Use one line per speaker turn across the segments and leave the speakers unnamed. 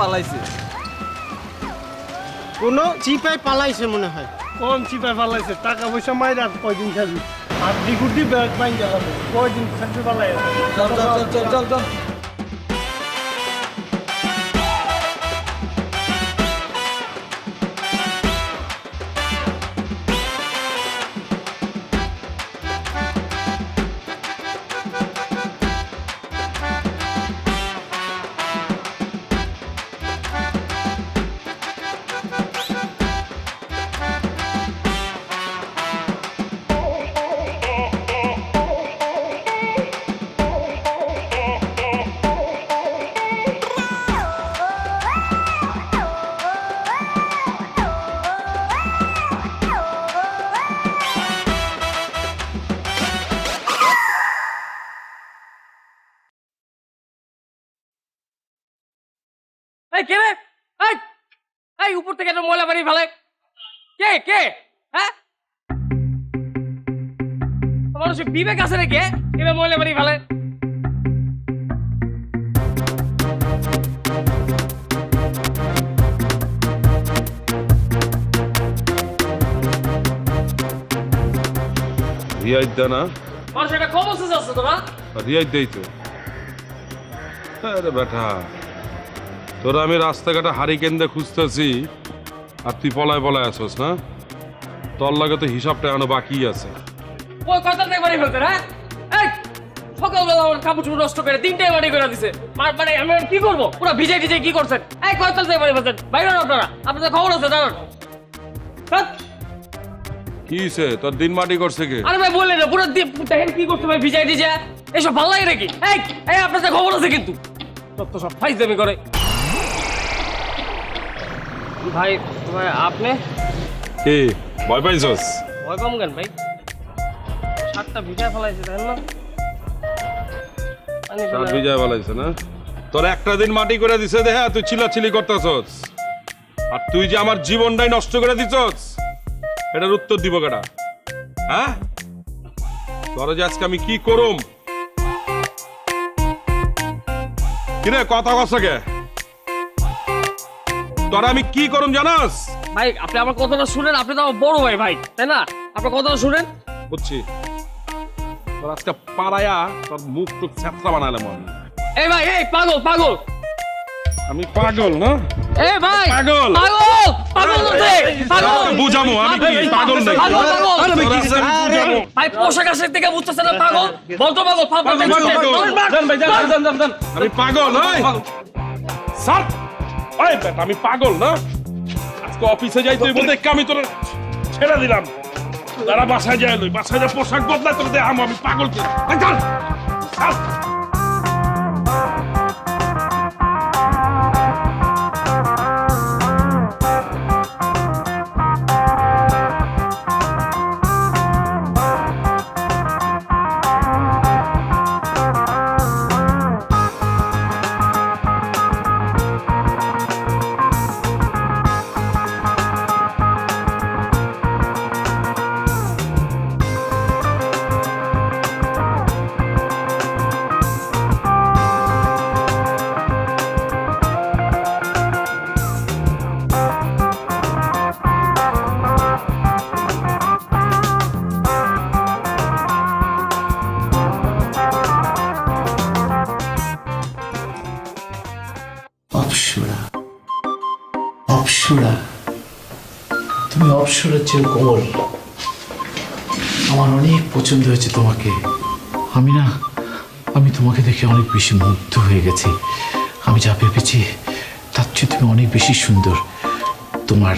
পালাইছে
কোনো চিপাই পালাইছে মনে হয়।
কোন চিপাই পালাইছে? টাকা পয়সা মাইরা কয়দিন খাবি? আর ডিগুটি ব্যাগ বাইন গেলাম কয়দিন থাকতে পালাই।
চল চল চল চল চল চল
কে রে? এই উপর থেকে একটা ময়লা বাড়ি ফেলে কে কে? হ্যাঁ, মানুষের বিবেক আছে রে? কে এবার ময়লা বাড়ি ফেলে?
রিয়াজ দা না?
মানুষ একটা খবর আছে তোরা?
রিয়াজ দেই তো। আরে বেটা, তোরা আমি রাস্তাঘাটে হারিকেন দিয়ে খুঁজতেছি আর তুই পলায় পলায় আসোস না? তোর লাগে তো হিসাবটা এখনো বাকি আছে।
ওই কথা থেকে বাড়ি ফেলতে হ্যাঁ? এই সকালবেলা আমার কাপড় চুপড় নষ্ট করে তিনটায় বাড়ি করে দিছে। মানে আমি কি করবো? পুরো ভিজাই ভিজাই কি করছেন? এই কয়তাল থেকে বাড়ি ফেলছেন? বাইরে আপনারা, আপনাদের খবর আছে জানান।
কি হইছে? তোর দিন মাটি করছে কে?
আরে ভাই বললেন না, পুরো দেখেন কি করতে ভাই, ভিজাই ভিজা এসব ভালো লাগে নাকি? এই আপনাদের খবর আছে কিন্তু তত সব ফাইজলামি করে। ভাই ভাই আপনি
কে ভয় পাইছস?
ভয় পাম কেন ভাই? শার্টটা ভিজায় ফেলাইছে তাই না?
সাত বিজয় বলাইছে না? তোর একটা দিন মাটি করে দিছে দেখে তুই চিল্লাচিল্লি করতেছস, আর তুই যে আমার জীবনটাই নষ্ট করে দিছস এটার উত্তর দিব কেডা? হ্যাঁ, তোর যে আজকে আমি কি করুম? কিরে কথা কসকে? তোর আমি কি করুম জানাস?
ভাই আপনি আমার কথাটা শুনেন, আপনি তো আমার বড় ভাই ভাই তাই না? আপনার কথাটা শুনেন।
বুঝছি, তোর আজকে পাড়ায়া তোর মুখ টুক ছ্যাঁচড়া বানালাম আমি।
এই ভাই এই পাগল পাগল,
আমি পাগল না?
এই ভাই
পাগল
পাগল পাগল রে পাগল,
বুঝামো আমি কি পাগল নাকি?
পাগল পাগল
বুঝামো
ভাই পোশাক আশাক থেকে বুঝতেছেন না পাগল? বলতো পাগল
পাগল। আমি পাগল নই স্যার, ওই বেটা আমি পাগল না? আজকে অফিসে যাই তুই বলতে আমি তোর ছেড়ে দিলাম, তারা বাসায় যায় লই, বাসায় যা পোশাক বদলায় তোর দেখ আমি পাগল কি?
সুরা, তুমি অপসরের চেয়ে কোমল। আমার অনেক পছন্দ হয়েছে তোমাকে। আমি তোমাকে দেখে অনেক বেশি মুগ্ধ হয়ে গেছি। আমি যা ভেবেছি তার চেয়ে তুমি অনেক বেশি সুন্দর। তোমার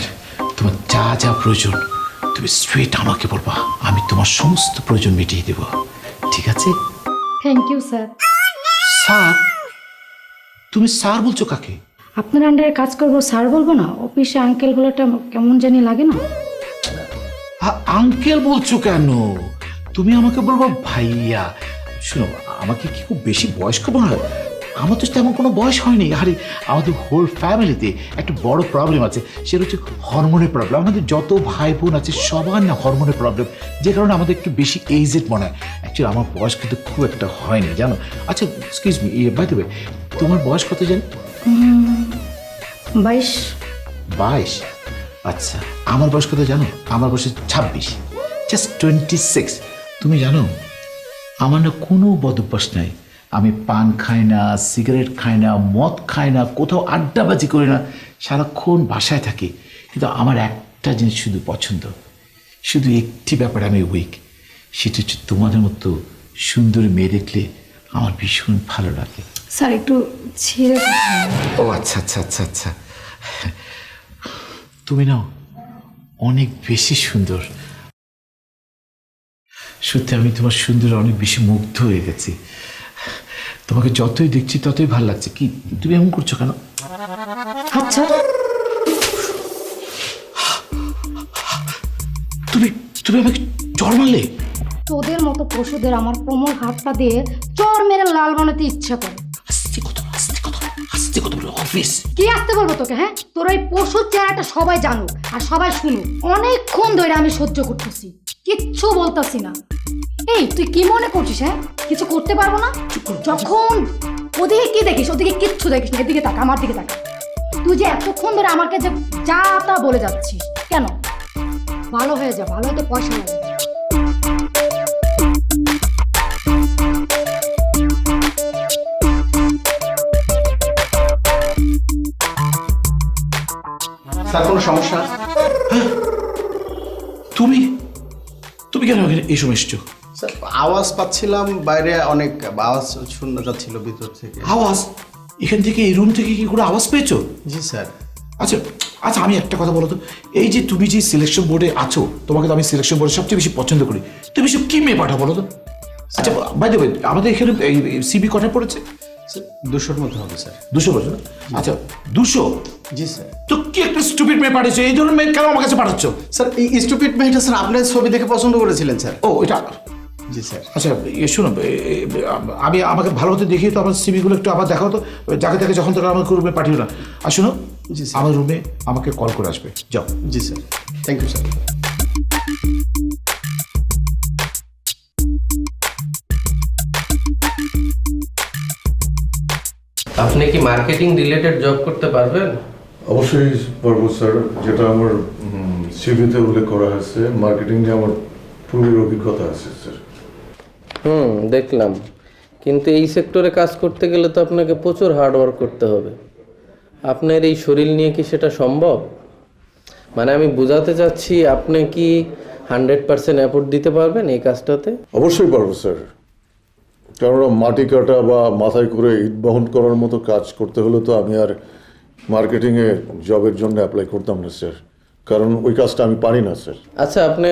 যা যা প্রয়োজন তুমি স্ট্রেট আমাকে বলবা, আমি তোমার সমস্ত প্রয়োজন মিটিয়ে দেব, ঠিক আছে?
Thank you sir.
স্যার? তুমি স্যার বলছো কাকে?
আপনার আন্ডারে কাজ করবো স্যার বলবো না? অফিসে আঙ্কেল বলাটা কেমন জানি লাগে না?
আঙ্কেল বলছো কেন? তুমি আমাকে বলবো ভাইয়া। শোনো, আমাকে কি খুব বেশি বয়স্ক মনে হয়? আমার তো তেমন কোনো বয়স হয়নি। আরে আমাদের হোল ফ্যামিলিতে একটা বড় প্রবলেম আছে, সেটা হচ্ছে হরমোনের প্রবলেম। আমাদের যত ভাই বোন আছে সবার না হরমোনের প্রবলেম, যে কারণে আমাদের একটু বেশি এজেড মনে হয়। অ্যাকচুয়ালি আমার বয়স কিন্তু খুব একটা হয়নি, জানো। আচ্ছা excuse me, by the way, তোমার বয়স কত জানো?
22।
22? আচ্ছা, আমার বয়স কত জানো? আমার বয়স 26, জাস্ট 26। তুমি জানো আমার না কোনো বদ অভ্যাস নাই। আমি পান খাই না, সিগারেট খাই না, মদ খাই না, কোথাও আড্ডাবাজি করি না, সারাক্ষণ বাসায় থাকি। কিন্তু আমার একটা জিনিস শুধু পছন্দ, শুধু একটি ব্যাপারে আমি উইক, সেটা হচ্ছে তোমাদের মতো সুন্দর মেয়ে দেখলে আমার ভীষণ ভালো লাগে।
স্যার একটু ছিঁড়ে।
ও আচ্ছা আচ্ছা আচ্ছা আচ্ছা, তুমি না অনেক বেশি সুন্দর। সত্যি আমি তোমার সুন্দর অনেক বেশি মুগ্ধ হয়ে গেছি। তোমাকে যতই দেখছি ততই ভালো লাগছে। কি তুমি এমন করছো কেন?
আচ্ছা
তুমি আমাকে চড় মারলে?
তোদের মতো পশুদের আমার কোমর হাতটা দিয়ে চর মেরে লাল বানাতে ইচ্ছা করে।
আস্তে কথা, আস্তে কথা, আস্তে কথা বলো। অফিস
কি আসতে বলবো তোকে? হ্যাঁ, তোর ওই পশুর চেহারাটা সবাই জানুক আর সবাই শুনুক। অনেকক্ষণ ধরে আমি সহ্য করতেছি, কিচ্ছু বলতেছি না। এই তুই কি মনে করছিস? হ্যাঁ, কিছু করতে পারবো না? যখন ওদিকে কি দেখিস, ওদিকে কিচ্ছু দেখিস না, এদিকে তাকা, আমার দিকে তাকা। তুই যে এতক্ষণ ধরে আমাকে যে যা তা বলে যাচ্ছিস কেন? ভালো হয়ে যা, ভালো হতে পয়সা লাগে।
স্যার কোনো সমস্যা?
তুমি কেন এই সময় এসছো?
স্যার আওয়াজ পাচ্ছিলাম বাইরে, অনেক আওয়াজ শোনা যাচ্ছিল ভিতর থেকে।
আওয়াজ? এখান থেকে এই রুম থেকে কি করে আওয়াজ পেয়েছো?
জি স্যার।
আচ্ছা আচ্ছা, আমি একটা কথা বলো তো, এই যে তুমি যে সিলেকশন বোর্ডে আছো, তোমাকে তো আমি সিলেকশন বোর্ডে সবচেয়ে বেশি পছন্দ করি। তুমি সব কি মেয়ে পাঠা বলো তো? আচ্ছা বাই দ্য ওয়ে, আমাদের এখানে এই সিবি কটা পড়েছে?
স্যার 200-র মধ্যে হবে স্যার।
200 বলছো না? আচ্ছা 200?
জি স্যার।
তো কি একটা স্টুপিড মেয়ে পাঠিয়েছো? এই ধরনের মেয়ে কেন আমার কাছে পাঠাচ্ছ?
স্যার এই স্টুপিড মেয়েটা স্যার আপনার ছবি দেখে পছন্দ করেছিলেন স্যার।
ও এটা?
জি স্যার।
আচ্ছা শোনো, আমাকে ভালো মতো দেখিয়ে তো আমার সিবিগুলো একটু আবার দেখাও তো, যাকে দেখে যখন তখন আমার রুমে পাঠিও না। আর শোনো,
জি স্যার।
আমার রুমে আমাকে কল করে আসবে, যাও।
জি স্যার, থ্যাংক ইউ স্যার।
আপনি কি মার্কেটিং রিলেটেড জব করতে পারবেন?
অবশ্যই পারবো স্যার, যেটা আমার সিভিতে উল্লেখ করা হয়েছে। মার্কেটিংয়ে আমার পূর্বের অভিজ্ঞতা আছে স্যার।
দেখলাম, কিন্তু এই সেক্টরে কাজ করতে গেলে তো আপনাকে প্রচুর হার্ড ওয়ার্ক করতে হবে। আপনার এই শরীর নিয়ে কি সেটা সম্ভব? মানে আমি বোঝাতে চাচ্ছি, আপনি কি 100% এফোর্ট দিতে পারবেন এই কাজটাতে?
অবশ্যই পারবো স্যার, কেননা মাটি কাটা বা মাথায় করে ইট বহন করার মতো কাজ করতে হলে তো আমি আর মার্কেটিংয়ে জবের জন্য অ্যাপ্লাই করতাম না স্যার, কারণ ওই কাজটা আমি পারি না স্যার।
আচ্ছা আপনি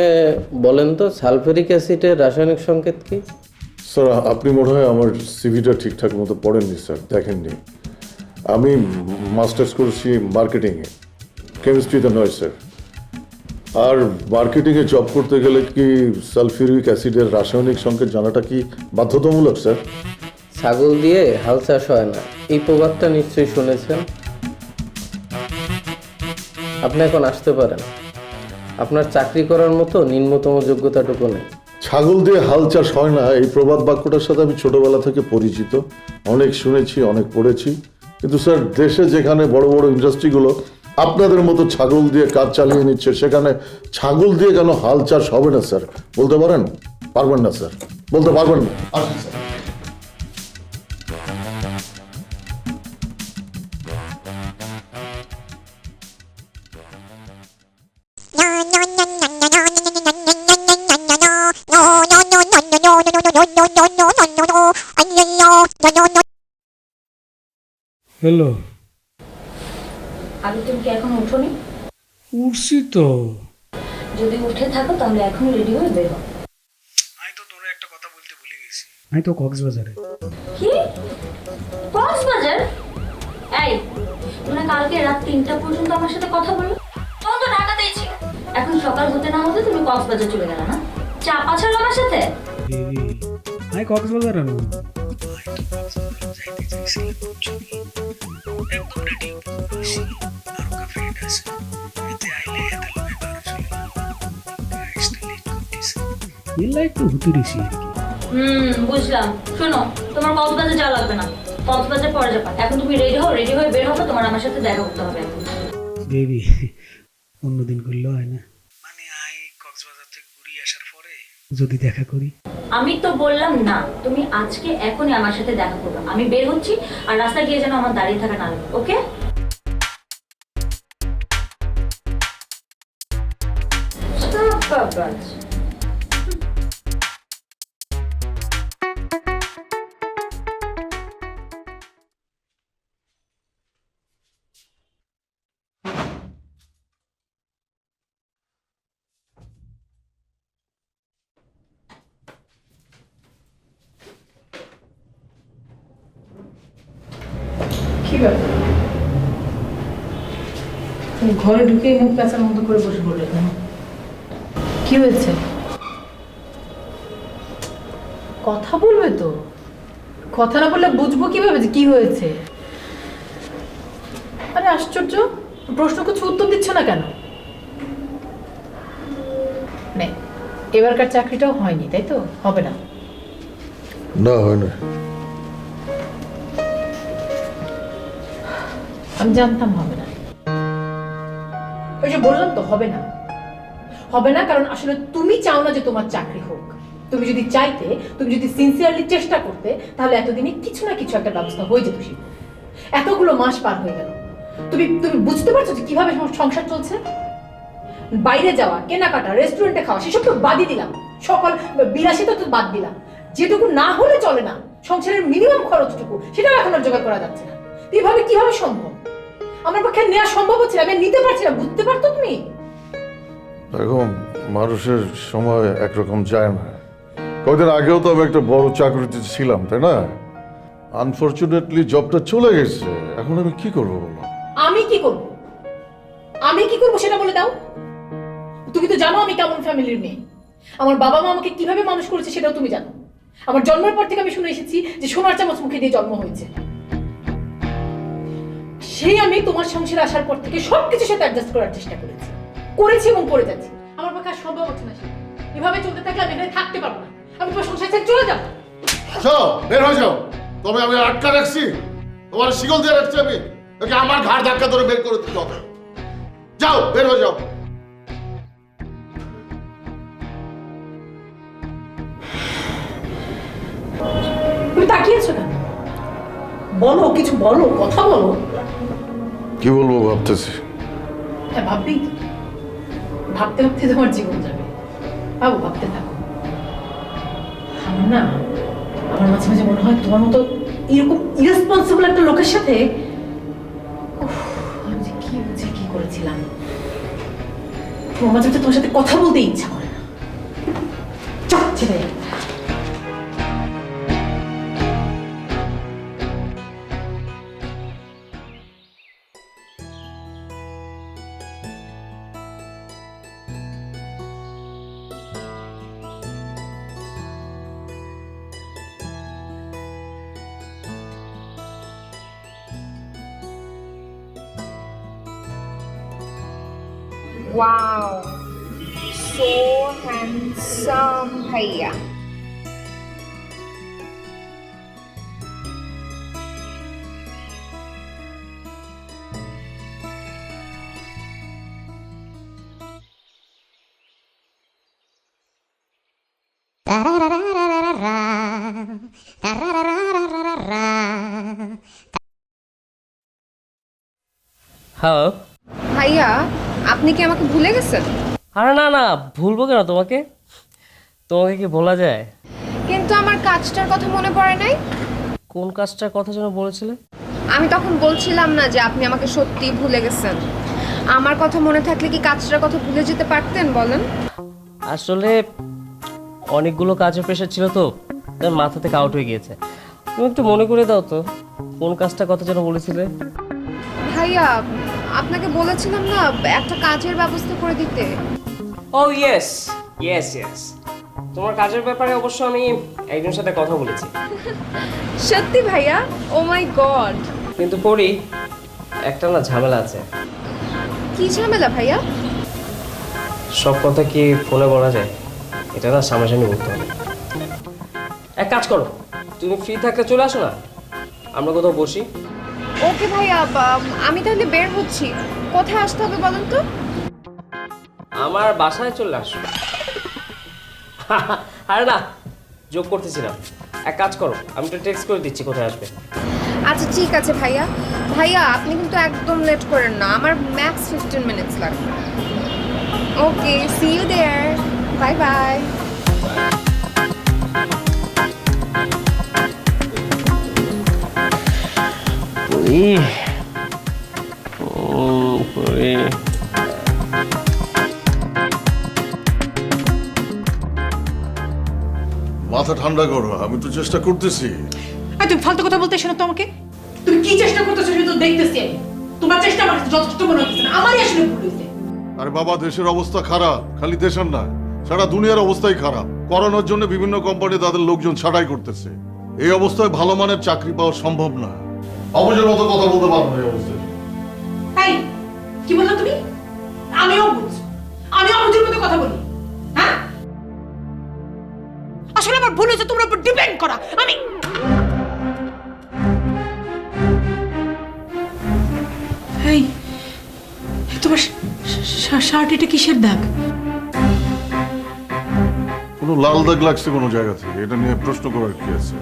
বলেন তো, সালফেরিক অ্যাসিডের রাসায়নিক সংকেত কি?
স্যার আপনি মনে হয় আমার সিভিটা ঠিকঠাক মতো পড়েননি স্যার, দেখেননি। আমি মাস্টার্স করেছি মার্কেটিংয়ে, কেমিস্ট্রিতে নয় স্যার। আর মার্কেটিংয়ে জব করতে গেলে কি সালফিউরিক অ্যাসিডের রাসায়নিক সংকেত জানাটা কি বাধ্যতামূলক স্যার?
ছাগল দিয়ে হাল চাষ হয় না, এই প্রবাদটা নিশ্চয়ই শুনেছেন। আপনি এখন আসতে পারেন, আপনার চাকরি করার মতো নিম্নতম যোগ্যতাটুকু নেই।
ছাগল দিয়ে হাল চাষ হয় না, এই প্রবাদ বাক্যটার সাথে আমি ছোটবেলা থেকে পরিচিত, অনেক শুনেছি, অনেক পড়েছি। কিন্তু স্যার দেশে যেখানে বড় বড় ইন্ডাস্ট্রিগুলো আপনাদের মতো ছাগল দিয়ে কাজ চালিয়ে নিচ্ছে, সেখানে ছাগল দিয়ে কেন হাল চাষ হবে না স্যার? বলতে পারেন? পারবেন না স্যার, বলতে পারবেন না। আসুন স্যার।
হ্যালো,
আগে তুমি কি এখনো উঠোনি?
উঠছি তো।
যদি উঠে থাকো তাহলে এখনই রেডি হয়ে বের হও।
আমি তো কক্সবাজারে।
কি? কক্সবাজার? এই, তোমরা কালকে রাত 3টা পর্যন্ত আমার সাথে কথা বললো, তখন তো ঢাকাতেই ছিল। এখন সকাল হতে না হতে তুমি কক্সবাজার চলে গেলে না? চাপা ছাড়লো আমার সাথে?
আমি কক্সবাজারে না। একটু হুতে দিছি আর কি।
বুঝলাম। শোনো, তোমার কক্সবাজার যাওয়া লাগবে না, কক্সবাজার পরে যাবা। এখন তুমি রেডি হও, রেডি হয়ে বের হবে, তোমার আমার সাথে দেখা করতে হবে।
বেবি, অন্যদিন করলেও হয় না? মানে আই কক্সবাজার থেকে ঘুরে আসার পরে যদি দেখা করি।
আমি তো বললাম না, তুমি আজকে এখনই আমার সাথে দেখা করবে। আমি বের হচ্ছি, আর রাস্তায় গিয়ে যেন আমার দাঁড়িয়ে থাকা না লাগে, ওকে?
কি ব্যাপার? তুমি ঘরে ঢুকে মুখ পেঁচার মতো করে বসে পড়লে কেন? কি হয়েছে? কথা বলবে তো। কথা না বললে বুঝবো কিভাবে যে কি হয়েছে? আরে আশ্চর্য, প্রশ্ন কিছু উত্তর দিচ্ছ না কেন? নে, এবারকার চাকরিটাও হয়নি, তাই তো? হবে না?
না, হয় না।
আমি জানতাম হবে না। ওই যে বললাম তো, হবে না। হবে না কারণ আসলে তুমি চাও না যে তোমার চাকরি হোক। তুমি যদি চাইতে, তুমি যদি সিনসিয়ারলি চেষ্টা করতে, তাহলে এতদিনে কিছু না কিছু একটা ব্যবস্থা হয়ে যেত। এতগুলো মাস পার হয়ে গেল, তুমি তুমি বুঝতে পারছো যে কিভাবে সংসার চলছে? বাইরে যাওয়া, কেনাকাটা, রেস্টুরেন্টে খাওয়া, সেসব তো বাদই দিলাম। সকল বিলাসিতা তো বাদ দিলাম। যেটুকু না হলে চলে না, সংসারের মিনিমাম খরচটুকু, সেটাও এখন আর জোগাড় করা যাচ্ছে না। এভাবে কিভাবে সম্ভব? আমার পক্ষে নেওয়া সম্ভব হচ্ছে না, আমি নিতে পারছি না। বুঝতে পারতো তুমি?
এখন মানুষের সময় একরকম যায় না। কয়েকদিন আগেও তো আমি একটা বড় চাকরিতে ছিলাম, তাই না? আনফরচুনেটলি জবটা চলে গেছে। এখন আমি কি করবো বলো?
আমি কি করব? আমি কি করব সেটা বলে দাও। তুমি তো জানো আমি কেমন ফ্যামিলির মেয়ে। আমার বাবা মা আমাকে কিভাবে মানুষ করেছে সেটাও তুমি জানো। আমার জন্মের পর থেকে আমি শুনে এসেছি যে সোনার চামচ মুখে দিয়ে জন্ম হয়েছে। সেই আমি তোমার সংসারে আসার পর থেকে সবকিছুর সাথে অ্যাডজাস্ট করার চেষ্টা করেছি এবং করে যাচ্ছি। আমার পক্ষে আর সম্ভব হচ্ছে না। এভাবে চলতে থাকলে আমি এখানে থাকতে পারবো না। আমি তোমার সংসার ছেড়ে চলে যাবো।
যাও, বের হয়ে যাও। তবে আমি আটকা রাখছি, তোমার শিকল দিয়ে রাখছি আমি। ওকে আমার ঘাড় ধাক্কা ধরে বের করে দিতে হবে। যাও, বের হয়ে যাও।
তুমি তাকিয়েছো কেন? বলো, কিছু বলো, কথা বলো।
কি বলবো ভাবতেছি।
হ্যাঁ, ভাববি। ভাবতে ভাবতে তোমার জীবন যাবে। বাবু, ভাবতে থাকো। আমার না, আমার মাঝে মাঝে মনে হয় তোমার মতো এরকম ইরেসপন্সিবল একটা লোকের সাথে আমি যে কি বুঝে কি করেছিলাম। তোমার মাঝে মাঝে তোমার সাথে কথা বলতে ইচ্ছা করে না। চল, ছেড়ে যাও।
Wow, so handsome, भैया।
হ্যালো
ভাইয়া, আপনি কি আমাকে ভুলে গেছেন?
আরে না না, ভুলবো কেন তোমাকে? তোমাকে কি বলা যায়?
কিন্তু আমার কাজটার কথা মনে পড়ে নাই।
কোন কাজটার কথা যেন বলেছিলে?
আমি তখন বলছিলাম না যে আপনি আমাকে সত্যি ভুলে গেছেন। আমার কথা মনে থাকলে কি কাজটার কথা ভুলে যেতে পারতেন বলেন?
আসলে অনেকগুলো কাজের প্রেশার ছিল তো, তাই মাথা থেকে আউট হয়ে গিয়েছে। তুমি একটু মনে করে দাও তো কোন কাজটার কথা যেন বলেছিলে।
ভাইয়া আপনাকে বলেছিলাম না একটা কাজের ব্যবস্থা করে দিতে।
ও ইয়েস ইয়েস ইয়েস, তোমার কাজের ব্যাপারে অবশ্য আমি একজনের সাথে কথা বলেছি।
সত্যি ভাইয়া? ও মাই গড।
কিন্তু পরি একটা না ঝামেলা আছে।
কি ঝামেলা ভাইয়া?
সব কথা কি ফোনে বলা যায়? এটা না সামনাসামনি বলতে হবে। এক কাজ করো, তুমি ফ্রি থাকলে চলে আসো না, আমরা কোথাও বসি।
ওকে ভাইয়া, আমি তাহলে বের হচ্ছি। কোথায় আসতে হবে বলেন তো?
আমার বাসায় চলে আসো। আরে না, যোগ করতেছিলাম। এক কাজ করো, আমি তো টেক্সট করে দিচ্ছি কোথায় আসবে।
আচ্ছা ঠিক আছে ভাইয়া। ভাইয়া আপনি কিন্তু একদম লেট করেন না, আমার ম্যাক্স 15 মিনিটস লাগবে। Okay, see you there. Bye bye.
মাথা ঠান্ডা করো, আমি তো চেষ্টা করতেছি।
তুমি ফালতু কথা বলতে শোনো তো আমাকে। তুমি কি চেষ্টা করতেছো সেটা তো দেখতেছি আমি। তোমার চেষ্টা আমার কাছে যথেষ্ট মনে হচ্ছে না, আমারই আসলে ভুল হয়েছে।
আরে বাবা, দেশের অবস্থা খারাপ, খালি দেশের না, সারা দুনিয়ার অবস্থাই খারাপ। করোনার জন্য বিভিন্ন কোম্পানি তাদের লোকজন ছাঁটাই করতেছে। এই অবস্থায় ভালো মানের চাকরি পাওয়া সম্ভব না। অবুঝের মতো কথা বলতে পারবো না এই অবস্থায়।
তাই কি বললা তুমি? আমিও বুঝ, আমি অবুঝের মতো কথা বলি? হ্যাঁ, আসলে আমার ভুল হয়েছে তোমার উপর ডিপেন্ড করা। আমি এই তোমার শার্ট এটা কিসের দাগ?
কোনো লাল দাগ লাগছে কোনো জায়গা থেকে, এটা নিয়ে প্রশ্ন করার কি আছে?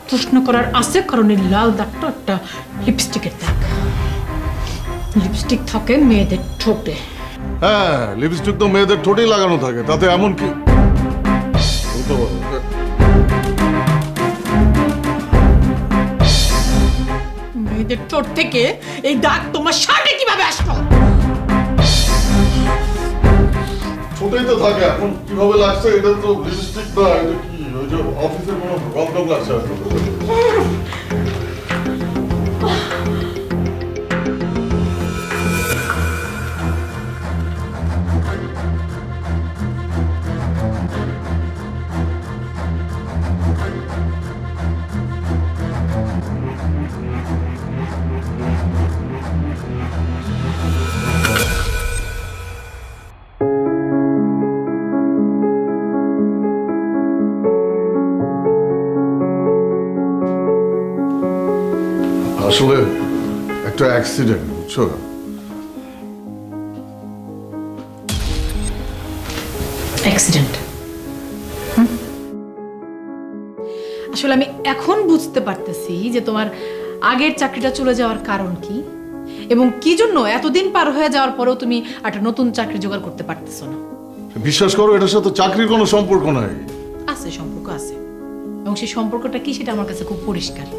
প্রশ্ন করার আছে, কারণ এই লাল দাগটা একটা লিপস্টিকের দাগ। লিপস্টিক থাকে মেয়েদের ঠোঁটে।
হ্যাঁ, লিপস্টিক তো মেয়েদের ঠোঁটেই লাগানো থাকে, তাতে এমন কি? বলতে পারো।
মেয়েদের ঠোঁট থেকে এই দাগ তোমার শার্টে কিভাবে আসলো?
ছোটই তো থাকে, এখন কিভাবে লাগছে এটা তো লিপস্টিক না, এটা কি ওই যে অফিসের কোনো রং টং লাগছে হয়তো। আসলে একটা অ্যাক্সিডেন্ট, বুঝছো?
অ্যাক্সিডেন্ট? আসলে আমি এখন বুঝতে পারতেছি যে তোমার আগের চাকরিটা চলে যাওয়ার কারণ কি, এবং কি জন্য এতদিন পার হয়ে যাওয়ার পরেও তুমি একটা নতুন চাকরি জোগাড় করতে পারতেছো না।
বিশ্বাস করো, এটার সাথে চাকরির কোনো সম্পর্ক নাই।
আছে, সম্পর্ক আছে, এবং সেই সম্পর্কটা কি সেটা আমার কাছে খুব পরিষ্কার।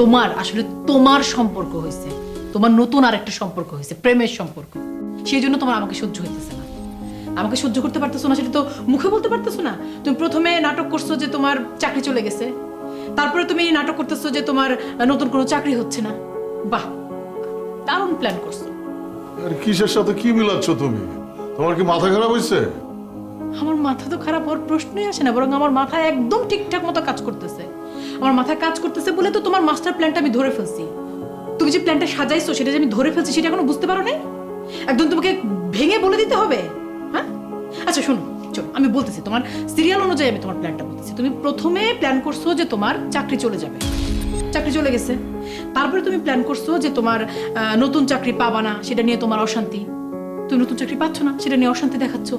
তোমার আসলে তোমার সম্পর্ক হয়েছে, তোমার নতুন আরেকটা সম্পর্ক হয়েছে, প্রেমের সম্পর্ক। সেই জন্য তোমার আমাকে সহ্য হইতেছে না। আমাকে সহ্য করতে পারতেছো না সেটা তো মুখে বলতে পারতেছো না। তুমি প্রথমে নাটক করছো যে তোমার চাকরি চলে গেছে, তারপরে তুমি নাটক করতেছো যে তোমার নতুন কোনো চাকরি হচ্ছে না। বাহ, দারুণ প্ল্যান করছো।
আর কিসের সাথে কি মিলাচ্ছ তুমি? তোমার কি মাথা খারাপ হয়েছে?
আমার মাথা তো খারাপ হওয়ার প্রশ্নই আসে না, বরং আমার মাথা একদম ঠিকঠাক মতো কাজ করতেছে। আমার মাথায় কাজ করতেছে বলে তো তোমার মাস্টার প্ল্যানটা আমি ধরে ফেলছি। তুমি যে প্ল্যানটা সাজাইছো সেটা যে আমি ধরে ফেলছি সেটা এখনো বুঝতে পারো নাই? একদম তোমাকে ভেঙে বলে দিতে হবে? হ্যাঁ, আচ্ছা শোনো, চলো আমি বলতেছি, তোমার সিরিয়াল অনুযায়ী আমি তোমার প্ল্যানটা বলতেছি। তুমি প্রথমে প্ল্যান করছো যে তোমার চাকরি চলে যাবে, চাকরি চলে গেছে। তারপরে তুমি প্ল্যান করছো যে তোমার নতুন চাকরি পাবা না, সেটা নিয়ে তোমার অশান্তি। তুমি নতুন চাকরি পাচ্ছ না, সেটা নিয়ে অশান্তি দেখাচ্ছ।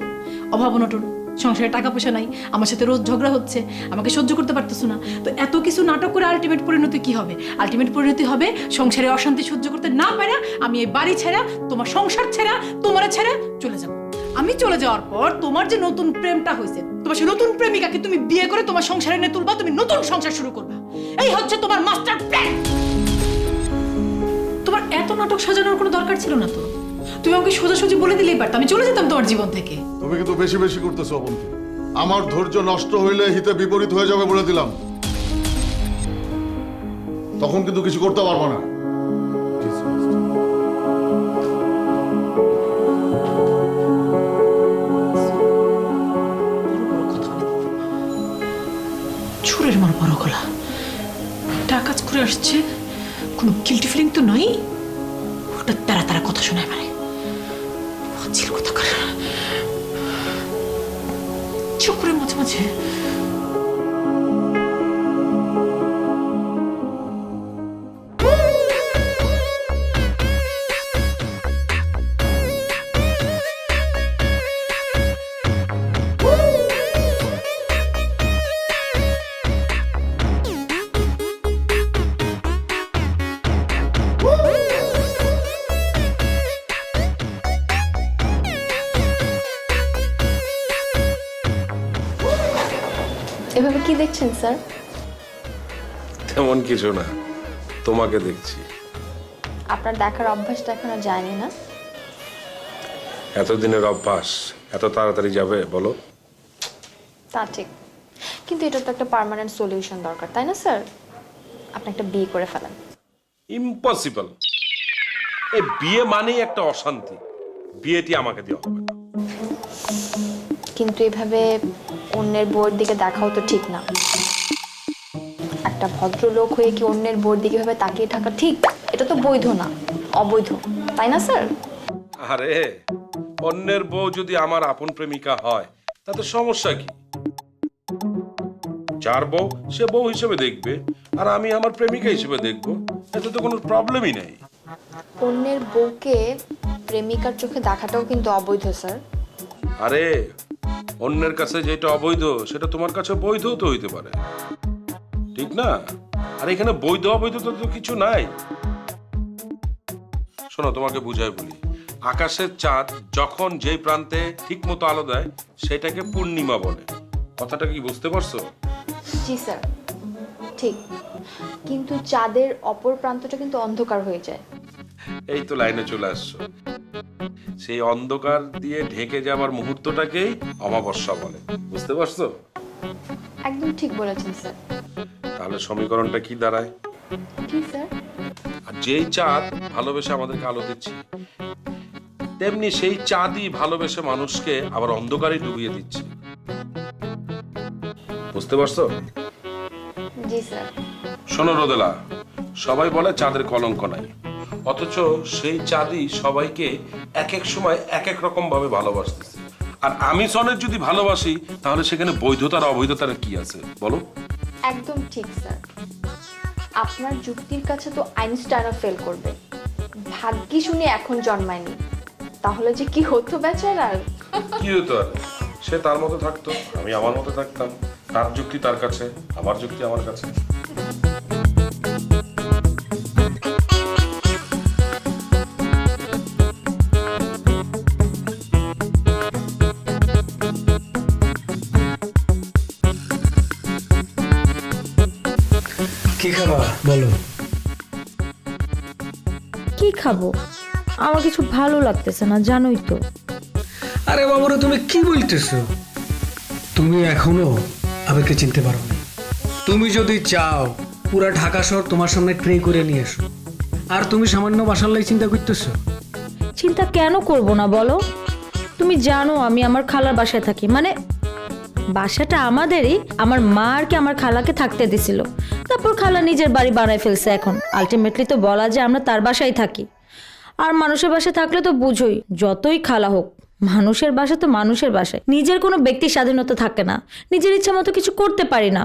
অভাব অনটন, সংসারে টাকা পয়সা নাই, আমার সাথে রোজ ঝগড়া হচ্ছে, আমাকে সহ্য করতে পারতেছো না। তো এত কিছু নাটক করে আলটিমেট পরিণতি কি হবে? আলটিমেট পরিণতি হবে সংসারে অশান্তি সহ্য করতে না পারা আমি এই বাড়ি ছেড়া, তোমার সংসার ছেড়া, তোমার ছেড়া চলে যাব। আমি চলে যাওয়ার পর তোমার যে নতুন প্রেমটা হয়েছে, তোমার সেই নতুন প্রেমিকাকে তুমি বিয়ে করে তোমার সংসারে নিয়ে তুলবা, তুমি নতুন সংসার শুরু করবা। এই হচ্ছে তোমার মাস্টার প্ল্যান। তোমার এত নাটক সাজানোর কোনো দরকার ছিল না তো। তুমি আমাকে সোজাসুজি বলে দিলেই পারতো, আমি চলে যেতাম তোমার জীবন থেকে।
তুমি কিন্তু বেশি বেশি করতেছো অবন্তী। আমার ধৈর্য নষ্ট হইলে হিতে বিপরীত হয়ে যাবে বলে দিলাম, তখন কিন্তু কিছু করতে পারবো না।
ছুরের মার বড় গলা, একটা কাজ করে আসছে, কোনো গিল্টি ফিলিং তো নয়। ওটা তারা তারা কথা শোনায় মানে ছিল কথা কর চুপ করে মাঝে মাঝে।
এভাবে কি দেখছেন স্যার?
তেমন কিছু না, তোমাকে দেখছি।
আপনার দেখার অভ্যাসটা এখনো যায়নি না?
এতদিনের অভ্যাস এত তাড়াতাড়ি যাবে বলো?
তা ঠিক, কিন্তু এটা তো একটা পার্মানেন্ট সলিউশন দরকার, তাই না স্যার? আপনি একটা বিয়ে করে ফেলেন।
ইম্পসিবল। এই বিয়ে মানেই একটা অশান্তি, বিয়েটি আমাকে দেওয়া হবে না।
কিন্তু এভাবে অন্যের বউয়ের দিকে দেখাও তো ঠিক না। একটা ভদ্রলোক হয়ে কি অন্যের বউয়ের দিকে ভাবে তাকিয়ে থাকা ঠিক? এটা তো বৈধ না, অবৈধ, তাই না স্যার?
আরে অন্যের বউ যদি আমার আপন প্রেমিকা হয় তাতে সমস্যা কি? যার বউ সে বউ হিসেবে দেখবে, আর আমি আমার প্রেমিকা হিসেবে দেখবো, এতে তো কোনো প্রবলেমই নেই।
অন্যের বউকে প্রেমিকার চোখে দেখাটাও কিন্তু অবৈধ স্যার।
আরে অন্যের কাছে যেটা অবৈধ সেটা তোমার কাছে বৈধ তো হইতে পারে, ঠিক না? আর এখানে বৈধ অবৈধ তো কিছু নাই। শোনো, তোমাকে বুঝাই বলি, আকাশের চাঁদ যখন যেই প্রান্তে ঠিক মতো আলো দেয় সেটাকে পূর্ণিমা বলে। কথাটা কি বুঝতে পারছো?
জি স্যার, ঠিক, কিন্তু চাঁদের অপর প্রান্তটা কিন্তু অন্ধকার হয়ে যায়।
এই তো লাইনে চলে আসছো। সেই অন্ধকার দিয়ে ঢেকে যাবার মুহূর্তটাকেই অমাবস্যা বলে, বুঝতে পারছো?
একদম ঠিক বলেছেন স্যার।
তাহলে সমীকরণটা কি দাঁড়ায়?
কি স্যার?
আর যেই চাঁদ ভালোবেসে আমাদেরকে আলো দিচ্ছে, তেমনি সেই চাঁদই ভালোবেসে মানুষকে আবার অন্ধকারে ডুবিয়ে দিচ্ছে, বুঝতে পারছো?
জি স্যার।
শোনো রোদেলা, সবাই বলে চাঁদের কলঙ্ক নাই, অথচ সেই চাঁদই সবাইকে এক এক সময় এক এক রকম ভাবে ভালোবাসতেছে। আর আমি সনের যদি ভালোবাসি তাহলে সেখানে বৈধতার অবৈধতার কি আছে বলো?
একদম ঠিক স্যার। আপনার যুক্তির কাছে তো আইনস্টাইনও ফেল করবে। ভাগ্যি শুনে এখন জন্মায়নি, তাহলে যে কি হতো বেচারার।
কি হতো আর? সে তার মতো থাকতো, আমি আমার মতো থাকতাম। তার যুক্তি তার কাছে, আমার যুক্তি আমার কাছে।
কি খাবা বলো?
কি খাবো? আমার কিছু ভালো লাগতেছে না, জানোই তো।
আরে বাবুরা, তুমি কি বলতেছো? তুমি এখনো আমাকে চিনতে পারো না। তুমি যদি চাও পুরা ঢাকা শহর তোমার সামনে ট্রে করে নিয়ে এসো, আর তুমি সামান্য বাসার লাই চিন্তা করতেছো?
চিন্তা কেন করব না বলো? তুমি জানো আমি আমার খালার বাসায় থাকি, মানে বাসাটা আমাদেরই। আমার মা আর কি আমার খালাকে থাকতে দিছিল, তারপর খালা নিজের বাড়ি বানায় ফেলছে। এখন আলটিমেটলি তো বলা যায় আমরা তার বাসায় থাকি। আর মানুষের বাসায় থাকলে তো বুঝোই, যতই খালা হোক, মানুষের বাসা তো মানুষের বাসায়, নিজের কোনো ব্যক্তি স্বাধীনতা থাকে না, নিজের ইচ্ছা মতো কিছু করতে পারি না।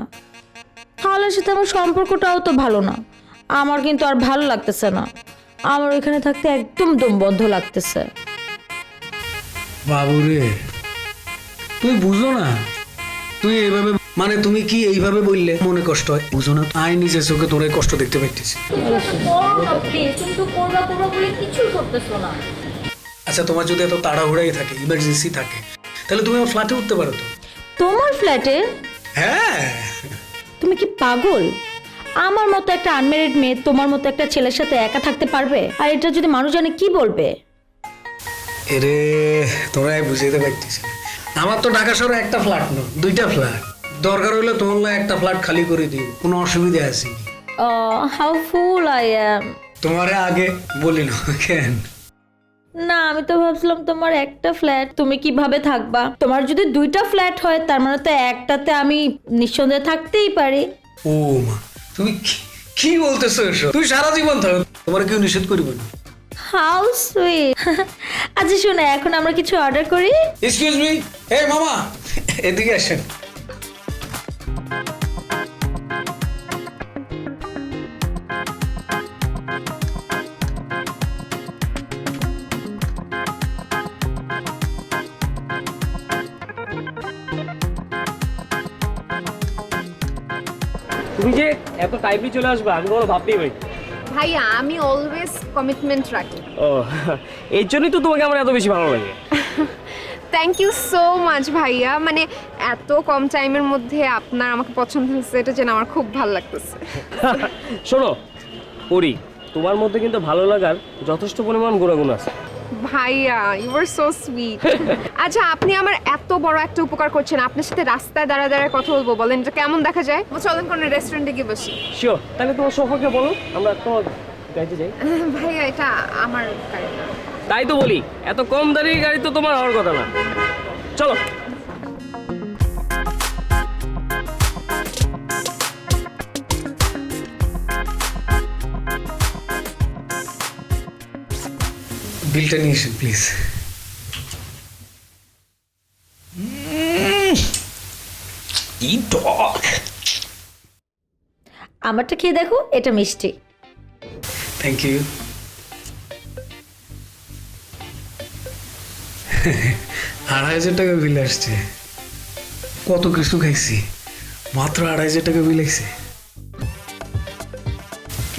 খালার সাথে আমার সম্পর্কটাও তো ভালো না। আমার কিন্তু আর ভালো লাগতেছে না, আমার ওইখানে থাকতে একদম দমবদ্ধ লাগতেছে।
বাবুরে, তুমি বুঝো না, তুই এইভাবে মানে তুমি কি এইভাবে বললে মনে কষ্ট হয়, বুঝো না? আই নিজের চোখে তোর এই কষ্ট দেখতে পাইতেছি। আচ্ছা, তোমার যদি এত তাড়াহুড়াই থাকে, ইমার্জেন্সি থাকে, তাহলে তুমি আমার ফ্ল্যাটে উঠতে পারো তো।
তোমার ফ্ল্যাটে?
হ্যাঁ।
তুমি কি পাগল? আমার মতো একটা আনম্যারিড মেয়ে তোমার মতো একটা ছেলের সাথে একা থাকতে পারবে? আর এটা যদি মানুষ জানে কি বলবে?
এরে তোরা বুঝাইতে পারছিস না। আমার তো ঢাকা শহরে একটা ফ্ল্যাট না, 2টা ফ্ল্যাট। দরকার হইলে তোমার না একটা ফ্ল্যাট খালি করে দিই, কোনো অসুবিধা আসেনি।
How full I am.
তোমারে আগে বলি না কেন?
না, আমি তো ভাবছিলাম তোমার একটা ফ্ল্যাট, তুমি কিভাবে থাকবা? তোমার যদি 2টা ফ্ল্যাট হয় তার মানে তো একটাতে আমি নিঃসন্দেহে থাকতেই পারি।
ও মা, তুমি কি বলতেছো এসব? তুই সারা জীবন থাকো, তোমার কেউ নিষেধ করিব না।
How sweet. আচ্ছা শোনো, এখন আমরা কিছু অর্ডার করি।
এক্সকিউজ মি, এই মামা এদিকে আসেন।
তুমি যে এত টাইমলি চলে আসবে আমি কোনো ভাবতেই পারি।
ভাইয়া আমি অলওয়েজ কমিটমেন্ট রাখি।
ও, এর জন্যই তো তোমাকে আমার এত বেশি ভালো লাগে।
থ্যাংক ইউ সো মাচ ভাইয়া, মানে এত কম টাইমের মধ্যে আপনার আমাকে পছন্দ হয়েছে এটা জেনে আমার খুব ভালো লাগতেছে।
শোনো পরি, তোমার মধ্যে কিন্তু ভালো লাগার যথেষ্ট পরিমাণ গুণাগুণ আছে।
ভাইয়া ইউ আর সো সুইট। আচ্ছা আপনি আমার এত বড় একটা উপকার করছেন, আপনার সাথে রাস্তায় দাঁড়ায় দাঁড়ায় কথা বলবো, বলেন এটা কেমন দেখা যায়? চলেন কোনো রেস্টুরেন্টে গিয়ে বসি।
শিওর, তাহলে তোমার সম্পর্কে বলো, আমরা তোমার গাড়িতে যাই।
ভাইয়া এটা আমার গাড়ি না।
তাই তো বলি, এত কম দাঁড়িয়ে গাড়ি তো তোমার হওয়ার কথা না। চলো।
বিলটা নিয়ে এসেন প্লিজ।
আমারটা খেয়ে দেখো, এটা মিষ্টি।
Thank you. 2,500 টাকা বিল আসছে। কত কিছু খাইছি, মাত্র 2,500 টাকা বিল আসছে।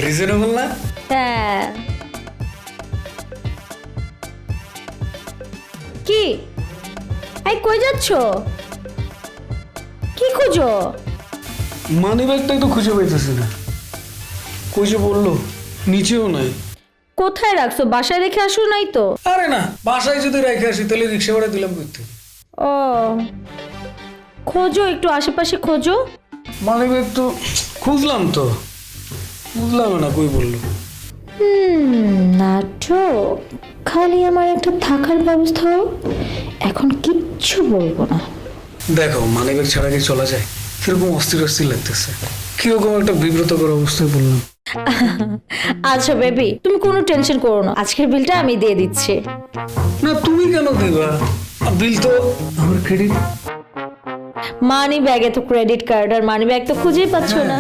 রিজনেবল না?
হ্যাঁ। কি এই কই যাচ্ছ? কি খুঁজো?
মানি ব্যাগটাই তো খুঁজে পাইতেছি না। খুঁজে বললো নিচেও নাই।
কোথায় রাখছো? বাসায় রেখে আসো নাই তো?
আরে না, বাসায় যদি রেখে আসি তাহলে রিক্সা ভাড়া দিলাম করতে।
ও, খোঁজো একটু আশেপাশে খোঁজো।
মানি ব্যাগ তো খুঁজলাম তো, বুঝলাম না কই বললো।
নাটক, খালি আমার একটা থাকার ব্যবস্থা হোক, এখন কিচ্ছু বলবো না।
দেখো মানি ব্যাগ ছাড়া কি চলা যায়? কিরকম অস্থির অস্থির লাগতেছে, কিরকম একটা বিব্রতকর অবস্থায় বললাম।
আচ্ছা বেবি, তুমি কোনো টেনশন করো না, আজকের বিলটা আমি দিয়ে দিচ্ছি।
না তুমি কেন দিবা? বিল তো আমার ক্রেডিট।
মানি ব্যাগে তো ক্রেডিট কার্ড, আর মানি ব্যাগ তো খুঁজেই পাচ্ছ না।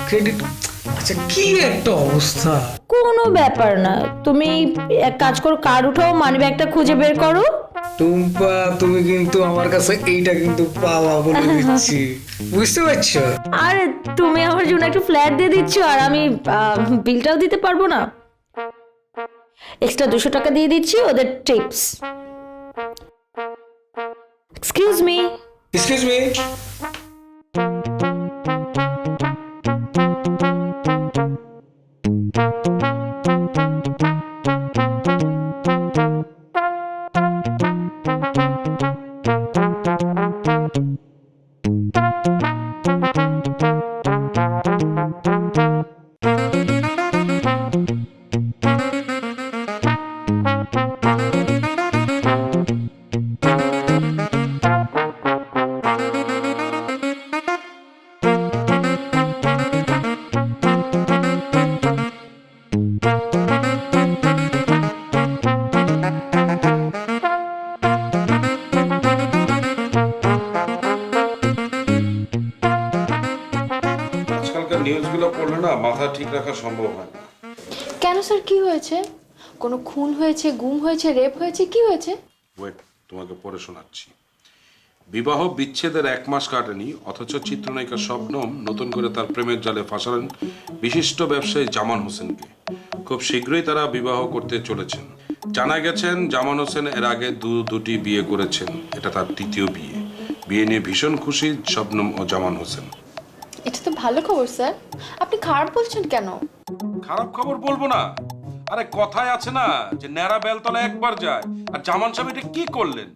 ক্রেডিট? আচ্ছা কি একটা অবস্থা।
কোনো ব্যাপার না, তুমি এক কাজ করো, কার্ড উঠাও, মানি ব্যাগটা খুঁজে বের করো।
টুম্পা তুমি কিন্তু আমার কাছে এইটা কিন্তু পাওয়া বলে দিচ্ছি, বুঝতে পারছো?
আরে তুমি আমার জন্য একটা ফ্ল্যাট দিয়ে দিচ্ছ, আর আমি বিলটাও দিতে পারবো না। এক্সট্রা 200 টাকা দিয়ে দিচ্ছি ওদের tips. Excuse me.
Excuse me.
নিউজগুলো পড়লে না মাথা ঠিক রাখা সম্ভব হয় না।
কেন স্যার, কি হয়েছে? কোনো খুন হয়েছে, গুম হয়েছে, রেপ হয়েছে, কি হয়েছে?
ওয়েট, তোমাকে পড়ে শোনাচ্ছি। বিবাহ বিচ্ছেদের 1 মাস কাটেনি, অথচ চিত্রনায়িকা শবনম নতুন করে তার প্রেমের জালে ফাঁসালেন বিশিষ্ট ব্যবসায়ী জামান হোসেনকে। খুব শীঘ্রই তারা বিবাহ করতে চলেছেন। জানা গেছেন জামান হোসেন এর আগে দুটি বিয়ে করেছেন, এটা তার 3য় বিয়ে। বিয়ে নিয়ে ভীষণ খুশি শবনম ও জামান হোসেন।
এটা তো ভালো খবর স্যার, আপনি খারাপ বলছেন কেন?
খারাপ খবর বলবো না, আরে কথায় আছে না যে ন্যাড়া বেলতলা একবার যায়, আর জামান সাহেব এটা কি করলেন,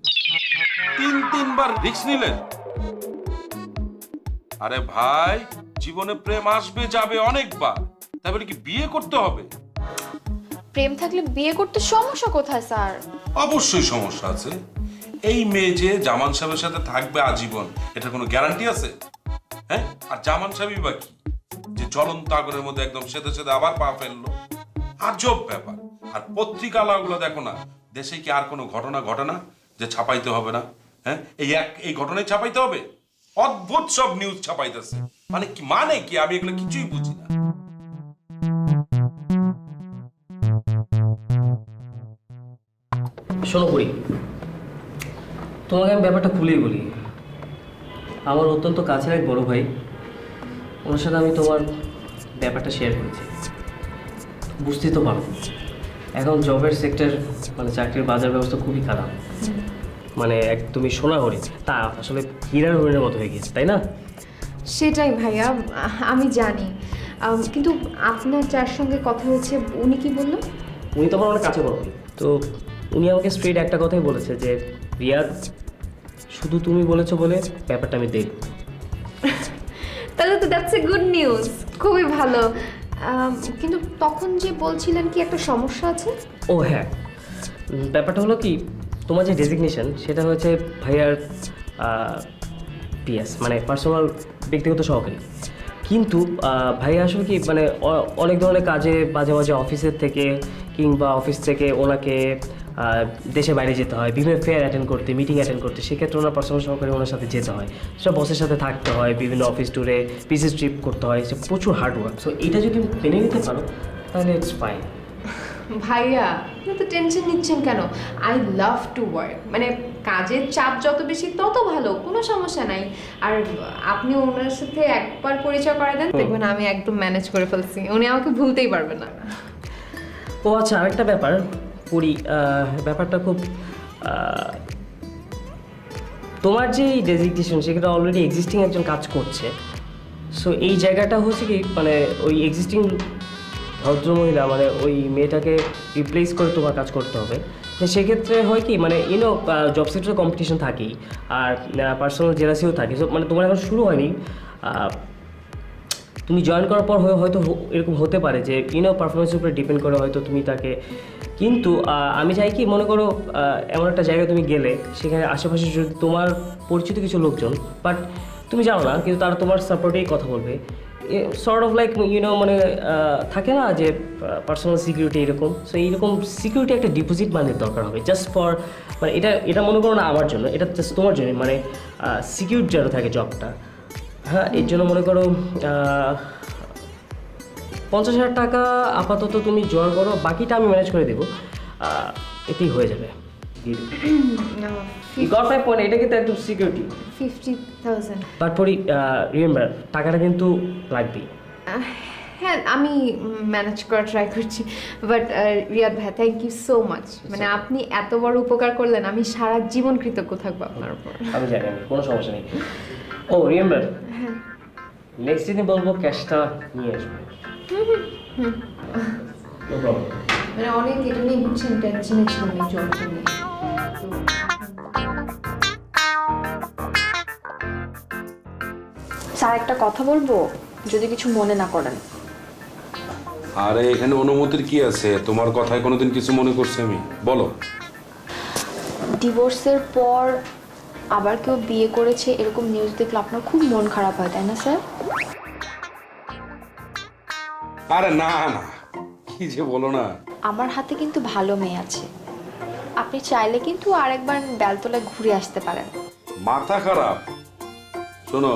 তিনবার রিস্ক নিলেন। আরে ভাই, জীবনে প্রেম আসবে যাবে অনেকবার, তাই বলে কি বিয়ে করতে হবে?
প্রেম থাকলে বিয়ে করতে সমস্যা কোথায় স্যার?
অবশ্যই সমস্যা আছে। এই মেয়ে যে জামান সাহেবের সাথে থাকবে আজীবন, এটা কোনো গ্যারান্টি আছে? হ্যাঁ, আর জামান সাহেবই বা কি, যে জ্বলন্ত আগুনের মধ্যে একদম সেদে সেদে আবার পা ফেললো, আজব ব্যাপার। আর পত্রিকাগুলো দেখো না, দেশে কি আর কোনো ঘটনা ঘটে না যে ছাপাইতে হবে না? হ্যাঁ, এই ঘটনায় ছাপাইতে হবে? অদ্ভুত সব নিউজ ছাপাইতেছে, মানে কি আমি এগুলো কিছুই বুঝি না।
শোনো করি, তোমাকে আমি ব্যাপারটা খুলেই বলি। আমার অত্যন্ত কাছের এক বড় ভাই, ওনার সাথে আমি তোমার ব্যাপারটা শেয়ার করেছি। বুঝতেই তো পারো, এখন জবের সেক্টর মানে চাকরির বাজার ব্যবস্থা খুবই খারাপ, মানে একদমই সোনা হরিণ, তা আসলে হীরার হরিণের মতো হয়ে গেছে, তাই না?
সেটাই ভাইয়া, আমি জানি, কিন্তু আপনার যার সঙ্গে কথা হয়েছে উনি কি বললো?
উনি তো আমার অনেক কাছে বড়, তো উনি আমাকে স্ট্রেট একটা কথাই বলেছে যে রিয়াদ, শুধু তুমি বলেছো বলে ব্যাপারটা আমি দেখব।
তাহলে তো দ্যাটস এ গুড নিউজ, খুবই ভালো। কিন্তু তখন যে বলছিলেন কি একটা সমস্যা আছে?
ও হ্যাঁ, ব্যাপারটা হলো কি, তোমার যে ডেজিগনেশন সেটা হয়েছে ভাইয়ার পিএস, মানে পার্সোনাল ব্যক্তিগত সহকারী। কিন্তু ভাইয়া আসলে কি মানে অনেক ধরনের কাজে মাঝে মাঝে অফিসের থেকে কিংবা অফিস থেকে ওনাকে দেশে বাইরে যেতে হয়, বিভিন্ন ফেয়ার অ্যাটেন্ড করতে, মিটিং অ্যাটেন্ড করতে, সেক্ষেত্রে ওনার পার্সোনাল সহকারী ওনার সাথে যেতে হয়, সেটা বসের সাথে থাকতে হয়, বিভিন্ন অফিস ট্যুরে বিজনেস ট্রিপ করতে হয়, সে প্রচুর হার্ডওয়ার্ক। সো এটা যদি মেনে নিতে পারো তাহলে ইটস ফাইন।
ভাইয়া, আপনি তো টেনশন নিচ্ছেন কেন? আই লাভ টু ওয়ার্ক, মানে কাজের চাপ যত বেশি তত ভালো, কোনো সমস্যা নাই। আর আপনি ওনার সাথে একবার পরিচয় করে দেন, দেখবেন আমি একদম ম্যানেজ করে ফেলছি, উনি আমাকে ভুলতেই পারবেন না।
ও আচ্ছা, আরেকটা ব্যাপার পুরি, ব্যাপারটা খুব, তোমার যে ডেজিগনেশন সেটা অলরেডি এক্সিস্টিং একজন কাজ করছে, সো এই জায়গাটা হচ্ছে কি মানে ওই এক্সিস্টিং ভদ্রমহিলা মানে ওই মেয়েটাকে রিপ্লেস করে তোমার কাজ করতে হবে। সেক্ষেত্রে হয় কি মানে ইউনো জব সেক্টরে কম্পিটিশন থাকেই, আর পার্সোনাল জেলাসিও থাকে। সো মানে তোমার এখন শুরু হয়নি, তুমি জয়েন করার পর হয়তো এরকম হতে পারে যে ইউনো পারফরমেন্সের উপরে ডিপেন্ড করে হয়তো তুমি তাকে, কিন্তু আমি চাই কি মনে করো এমন একটা জায়গায় তুমি গেলে, সেখানে আশেপাশে যদি তোমার পরিচিত কিছু লোকজন, বাট তুমি জানো না, কিন্তু তারা তোমার সাপোর্টেই কথা বলবে, সর্ট অফ লাইক ইউনো মানে থাকে না যে পার্সোনাল সিকিউরিটি এরকম। সো এইরকম সিকিউরিটি একটা ডিপোজিট মানির দরকার হবে, জাস্ট ফর মানে এটা মনে করো না আমার জন্য, এটা জাস্ট তোমার জন্য, মানে সিকিউর যেন থাকে জবটা। হ্যাঁ, এর জন্য মনে করো 50,000 টাকা আপাতত তুমি জোগাড় করো, বাকিটা আমি ম্যানেজ করে দেবো, এতেই হয়ে যাবে। গট মাই পয়েন্ট, এটা কিন্তু একদম সিকিউরিটি।
50,000?
তারপরে রিমেম্বার, টাকাটা কিন্তু লাগবেই।
হ্যাঁ, আমি ম্যানেজ করার ট্রাই করছি, বাট রিয়াদ ভাই, থ্যাংক ইউ সো মাচ, মানে আপনি এত বড় উপকার করলেন, আমি সারা জীবন কৃতজ্ঞ থাকবো আপনার উপর।
আমি জানি, কোনো সমস্যা নেই। ও রিমেম্বার, নেক্সট দিনে বলবো ক্যাশটা নিয়ে আসবে। No problem.
মানে অনেক এটা নিয়ে বুঝছেন টেনশনে ছিলাম এই জবটা নিয়ে।
স্যার একটা কথা বলবো, যদি কিছু মনে না করেন।
আরে এখানে অনুমতির কি আছে? তোমার কথায় কোনোদিন কিছু মনে করছি আমি? বলো।
ডিভোর্সের পর আবার কেউ বিয়ে করেছে এরকম নিউজ দেখলে আপনার খুব মন খারাপ হয়, তাই না স্যার?
আরে না না, কি যে বলো না।
আমার হাতে কিন্তু ভালো মেয়ে আছে, আপনি চাইলে কিন্তু আরেকবার বেলতলায় ঘুরে আসতে পারেন।
মাথা খারাপ? শোনো,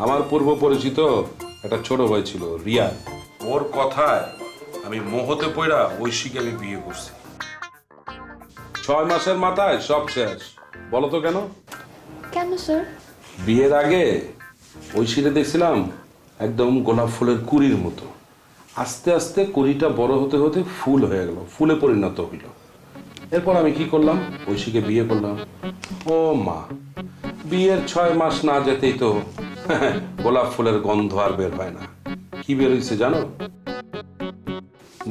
আমার পূর্ব পরিচিত একটা ছোট ভাই ছিল রিয়াদ, ওর কথায় আমি মোহতে পড়া ঐশীকে আমি বিয়ে করছি। 6 মাসের মাথায় সব শেষ। বলো তো কেন?
কেন স্যার?
বিয়ের আগে ঐশীরে দেখছিলাম একদম গোলাপ ফুলের কুড়ির মতো, আস্তে আস্তে কুড়িটা বড় হতে হতে ফুল হয়ে গেল, ফুলে পরিণত হইল। এরপর আমি কি করলাম, ঐশীকে বিয়ে করলাম। ও মা, বিয়ের 6 মাস না যেতেই তো গোলাপ ফুলের গন্ধ আর বের হয় না। কি বের হইছে জানো?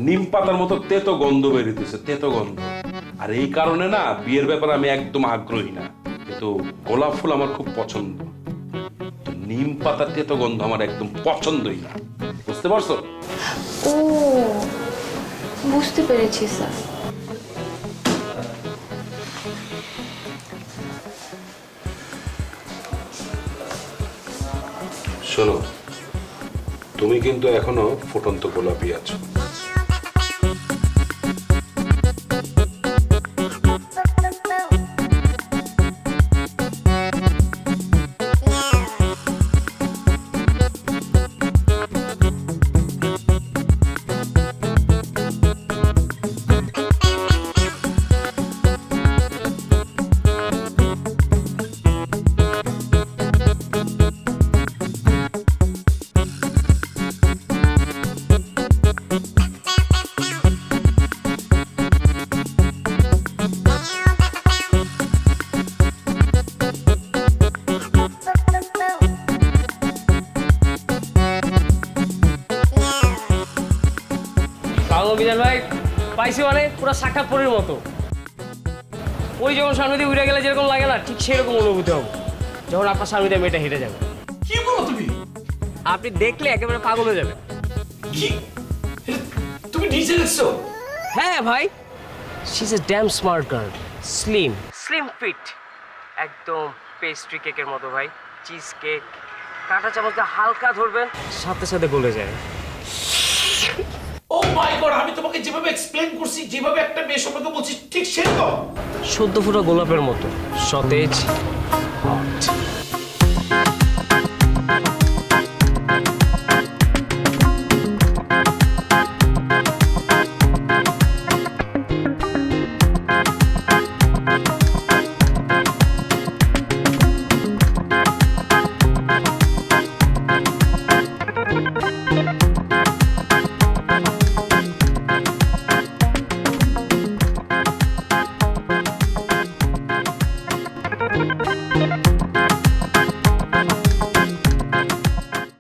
নিম পাতার মতো তেতো গন্ধ বের হইতেছে, তেতো গন্ধ। আর এই কারণে না বিয়ের ব্যাপারে আমি একদম আগ্রহী না, কিন্তু গোলাপ ফুল আমার খুব পছন্দ। তো নিম পাতার তেতো গন্ধ আমার একদম পছন্দই না, বুঝতে পারছো?
ও বুঝতে পেরেছি স্যার।
শোনো, তুমি কিন্তু এখনো ফুটন্ত গোলাপি আছো।
বিজন ভাই পাইছি মানে পুরো সাক্ষাৎ পরীর মতো। ওই যখন সামনে দিয়ে উড়ে গেলে যেরকম লাগে না, ঠিক সেরকম অনুভূতি হবে যখন আপনার সামনে দিয়ে মেয়েটা হেঁটে যাবে।
কি বলো তুমি?
আপনি দেখলে একেবারে পাগল হয়ে যাবে।
কি তুমি নিজে দেখছো?
হ্যাঁ ভাই, she is a damn smart girl, slim fit, একদম পেস্ট্রি কেকের মতো ভাই। চিজ কেক কাঁটা চামচটা হালকা ধরবেন, সাথে সাথে গলে যায়।
ও মাই গড, আমি তোমাকে যেভাবে এক্সপ্লেইন করছি, যেভাবে একটা মেয়ে সম্পর্কে বলছি, ঠিক সেরকম
সদ্য ফুটা গোলাপের মতো সতেজ,